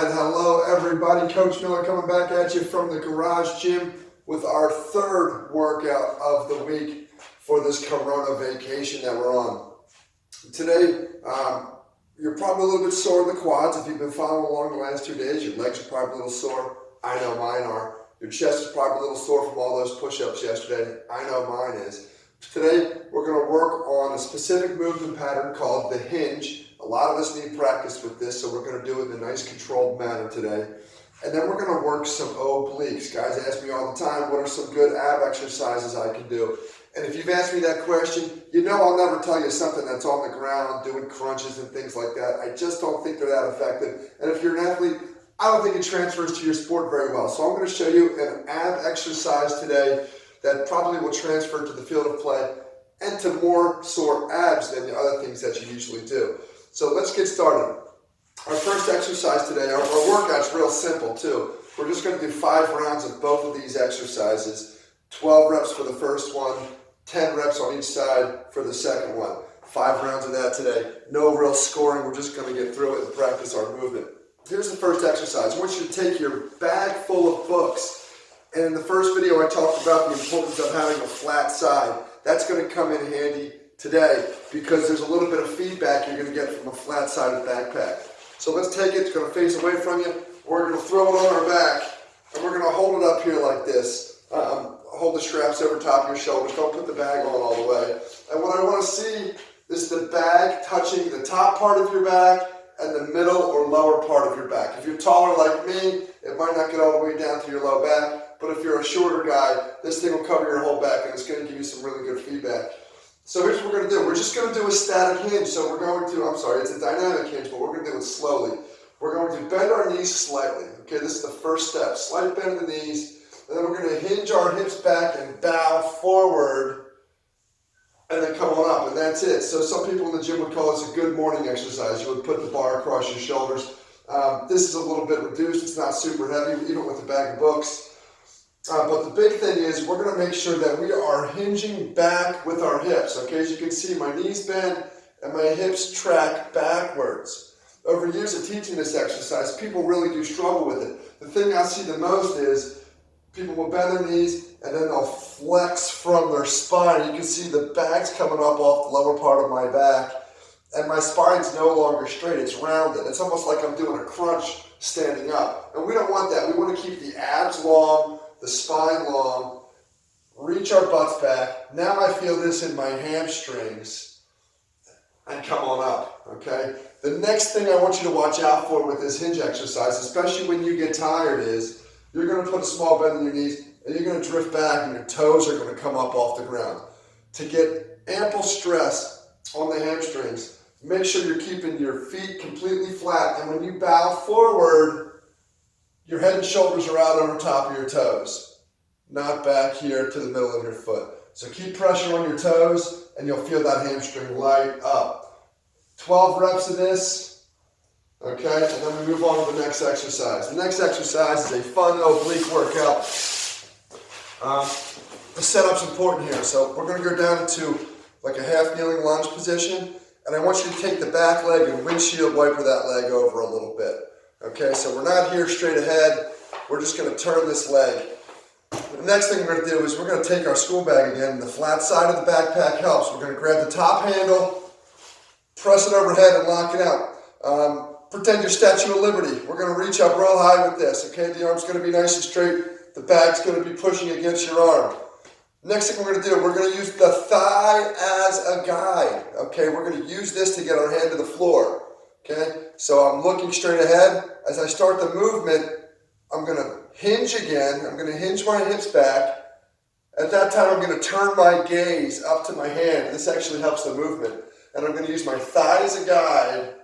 right, hello everybody. Coach Miller coming back at you from the garage gym with our third workout of the week for this Coronacation that we're on. Today, you're probably a little bit sore in the quads. If you've been following along the last 2 days, your legs are probably a little sore. I know mine are. Your chest is probably a little sore from all those push-ups yesterday. I know mine is. Today, we're going to work on a specific movement pattern called the hinge. A lot of us need practice with this, so we're going to do it in a nice controlled manner today. And then we're going to work some obliques. Guys ask me all the time, what are some good ab exercises I can do? And if you've asked me that question, you know I'll never tell you something that's on the ground, doing crunches and things like that. I just don't think they're that effective. And if you're an athlete, I don't think it transfers to your sport very well. So I'm going to show you an ab exercise today that probably will transfer to the field of play and to more sore abs than the other things that you usually do. So let's get started. Our first exercise today, our workout's real simple too. We're just going to do 5 rounds of both of these exercises. 12 reps for the first one, 10 reps on each side for the second one. 5 rounds of that today. No real scoring, we're just going to get through it and practice our movement. Here's the first exercise. I want you to take your bag full of books. And in the first video I talked about the importance of having a flat side. That's going to come in handy today because there's a little bit of feedback you're going to get from a flat-sided backpack. So let's take it, it's going to face away from you. We're going to throw it on our back and we're going to hold it up here like this. Hold the straps over top of your shoulders. Don't put the bag on all the way. And what I want to see is the bag touching the top part of your back and the middle or lower part of your back. If you're taller like me, it might not get all the way down to your low back. But if you're a shorter guy, this thing will cover your whole back and it's going to give you some really good feedback. So here's what we're going to do. We're just going to do a static hinge. So we're going to, it's a dynamic hinge, but we're going to do it slowly. We're going to bend our knees slightly. Okay, this is the first step. Slight bend of the knees. And then we're going to hinge our hips back and bow forward and then come on up. And that's it. So some people in the gym would call this a good morning exercise. You would put the bar across your shoulders. This is a little bit reduced. It's not super heavy, even with a bag of books. But the big thing is we're going to make sure that we are hinging back with our hips. Okay, as you can see, my knees bend and my hips track backwards. Over years of teaching this exercise, people really do struggle with it. The thing I see the most is people will bend their knees and then they'll flex from their spine. You can see the bag's coming up off the lower part of my back and my spine's no longer straight, it's rounded. It's almost like I'm doing a crunch standing up. And we don't want that. We want to keep the abs long, the spine long, reach our butts back. Now I feel this in my hamstrings and come on up, okay? The next thing I want you to watch out for with this hinge exercise, especially when you get tired, is you're going to put a small bend in your knees and you're going to drift back and your toes are going to come up off the ground. To get ample stress on the hamstrings, make sure you're keeping your feet completely flat, and when you bow forward, your head and shoulders are out over top of your toes, not back here to the middle of your foot. So keep pressure on your toes and you'll feel that hamstring light up. 12 reps of this, okay? And then we move on to the next exercise. The next exercise is a fun oblique workout. The setup's important here. So we're going to go down into like a half kneeling lunge position, and I want you to take the back leg and windshield wiper that leg over a little bit. Okay, so we're not here straight ahead. We're just going to turn this leg. The next thing we're going to do is we're going to take our school bag again. The flat side of the backpack helps. We're going to grab the top handle, press it overhead and lock it out. Pretend you're Statue of Liberty. We're going to reach up real high with this. Okay, the arm's going to be nice and straight. The bag's going to be pushing against your arm. Next thing we're going to do, we're going to use the thigh as a guide. Okay, we're going to use this to get our hand to the floor. Okay, so I'm looking straight ahead. As I start the movement, I'm going to hinge again. I'm going to hinge my hips back. At that time, I'm going to turn my gaze up to my hand. This actually helps the movement. And I'm going to use my thigh as a guide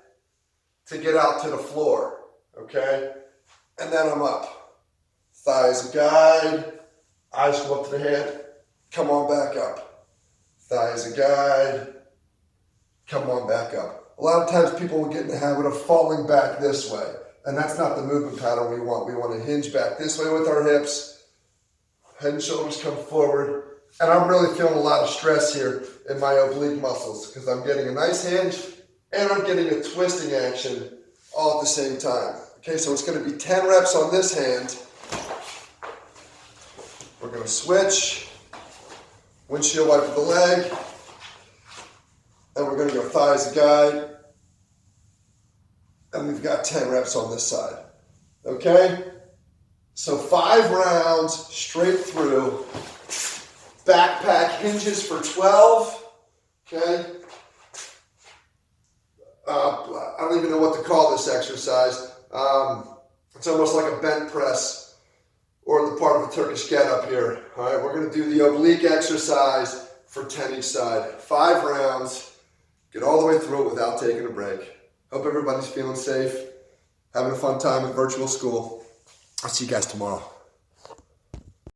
to get out to the floor. Okay, and then I'm up. Thigh as a guide. Eyes go up to the head. Come on back up. Thigh as a guide. Come on back up. A lot of times people will get in the habit of falling back this way, and that's not the movement pattern we want. We want to hinge back this way with our hips, head and shoulders come forward, and I'm really feeling a lot of stress here in my oblique muscles because I'm getting a nice hinge and I'm getting a twisting action all at the same time. Okay, so it's going to be 10 reps on this hand. We're going to switch, windshield wiper the leg, and we're going to go thigh as a guide. And we've got 10 reps on this side. Okay? So 5 rounds straight through. Backpack hinges for 12. Okay? I don't even know what to call this exercise. It's almost like a bent press or the part of a Turkish get-up here. All right, we're going to do the oblique exercise for 10 each side. 5 rounds. Get all the way through it without taking a break. Hope everybody's feeling safe, having a fun time at virtual school. I'll see you guys tomorrow.